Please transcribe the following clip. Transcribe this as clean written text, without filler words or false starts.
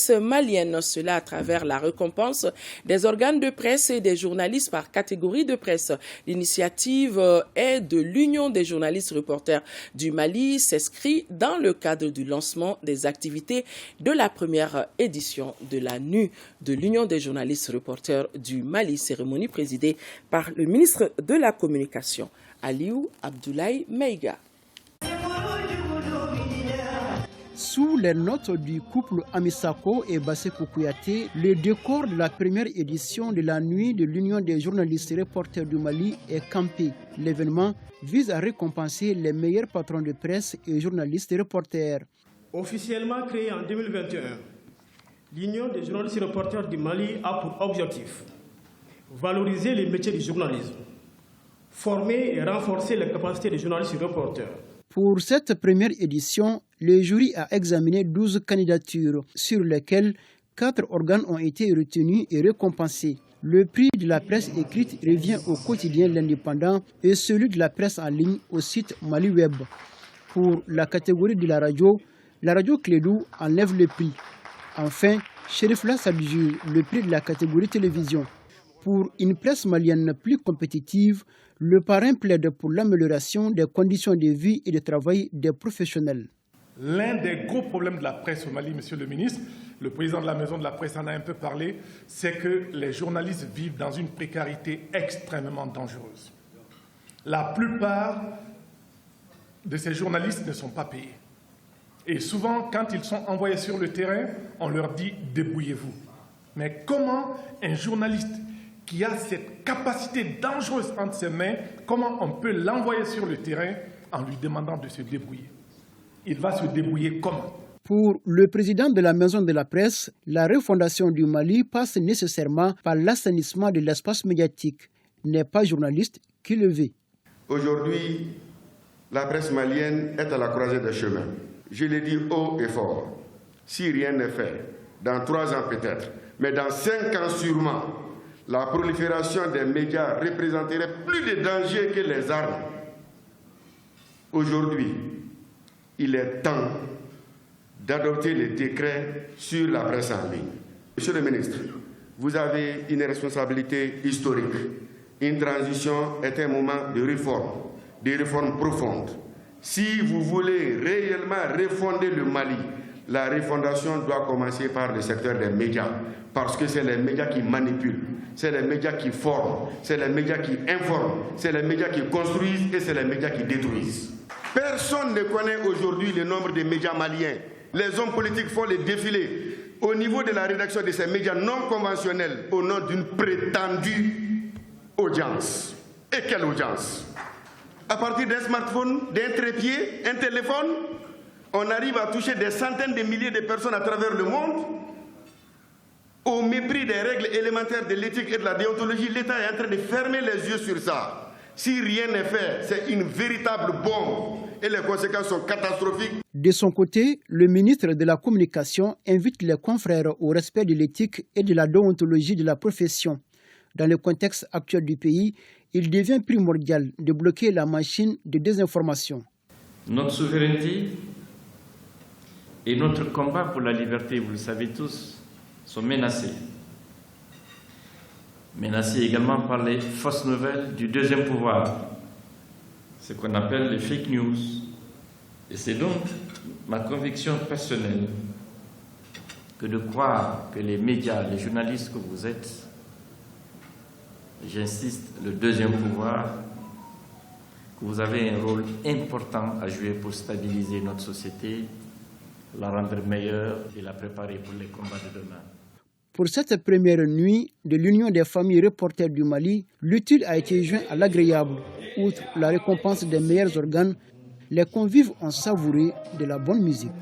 presse malienne, cela à travers la récompense des organes de presse et des journalistes par catégorie de presse. L'initiative est de l'Union des journalistes reporters du Mali, s'inscrit dans le cadre du lancement des activités de la première édition de la NU de l'Union des journalistes reporters du Mali, cérémonie présidée par le ministre de la Communication, Aliou Abdoulaye Meiga. Sous les notes du couple Amisako et Basekou Kouyaté, le décor de la première édition de la nuit de l'Union des journalistes et reporters du Mali est campé. L'événement vise à récompenser les meilleurs patrons de presse et journalistes et reporters. Officiellement créée en 2021, l'Union des journalistes et reporters du Mali a pour objectif valoriser les métiers du journalisme, former et renforcer les capacités des journalistes et reporters. Pour cette première édition, le jury a examiné 12 candidatures, sur lesquelles 4 organes ont été retenus et récompensés. Le prix de la presse écrite revient au quotidien L'Indépendant et celui de la presse en ligne au site Mali Web. Pour la catégorie de la radio Clédou enlève le prix. Enfin, Chérifla s'adjure le prix de la catégorie télévision. Pour une presse malienne plus compétitive, le parrain plaide pour l'amélioration des conditions de vie et de travail des professionnels. L'un des gros problèmes de la presse au Mali, monsieur le ministre, le président de la Maison de la Presse en a un peu parlé, c'est que les journalistes vivent dans une précarité extrêmement dangereuse. La plupart de ces journalistes ne sont pas payés. Et souvent, quand ils sont envoyés sur le terrain, on leur dit « débrouillez-vous ». Mais comment un journaliste qui a cette capacité dangereuse entre ses mains, comment on peut l'envoyer sur le terrain en lui demandant de se débrouiller? Il va se débrouiller comment? Pour le président de la Maison de la Presse, la refondation du Mali passe nécessairement par l'assainissement de l'espace médiatique. N'est pas journaliste qui le veut. Aujourd'hui, la presse malienne est à la croisée des chemins. Je l'ai dit haut et fort. Si rien n'est fait, dans 3 ans peut-être, mais dans 5 ans sûrement, la prolifération des médias représenterait plus de dangers que les armes. Aujourd'hui, il est temps d'adopter les décrets sur la presse en ligne. Monsieur le ministre, vous avez une responsabilité historique. Une transition est un moment de réformes profondes. Si vous voulez réellement refonder le Mali, la refondation doit commencer par le secteur des médias, parce que c'est les médias qui manipulent, c'est les médias qui forment, c'est les médias qui informent, c'est les médias qui construisent et c'est les médias qui détruisent. Personne ne connaît aujourd'hui le nombre de médias maliens. Les hommes politiques font les défilés au niveau de la rédaction de ces médias non conventionnels au nom d'une prétendue audience. Et quelle audience? À partir d'un smartphone, d'un trépied, un téléphone, on arrive à toucher des centaines de milliers de personnes à travers le monde. Au mépris des règles élémentaires de l'éthique et de la déontologie, l'État est en train de fermer les yeux sur ça. Si rien n'est fait, c'est une véritable bombe et les conséquences sont catastrophiques. De son côté, le ministre de la Communication invite les confrères au respect de l'éthique et de la déontologie de la profession. Dans le contexte actuel du pays, il devient primordial de bloquer la machine de désinformation. Notre souveraineté et notre combat pour la liberté, vous le savez tous, sont menacés. Menacés également par les fausses nouvelles du deuxième pouvoir, ce qu'on appelle les fake news. Et c'est donc ma conviction personnelle que de croire que les médias, les journalistes que vous êtes, j'insiste, le deuxième pouvoir, que vous avez un rôle important à jouer pour stabiliser notre société, la rendre meilleure et la préparer pour les combats de demain. Pour cette première nuit de l'Union des familles reporters du Mali, l'utile a été joint à l'agréable. Outre la récompense des meilleurs organes, les convives ont savouré de la bonne musique.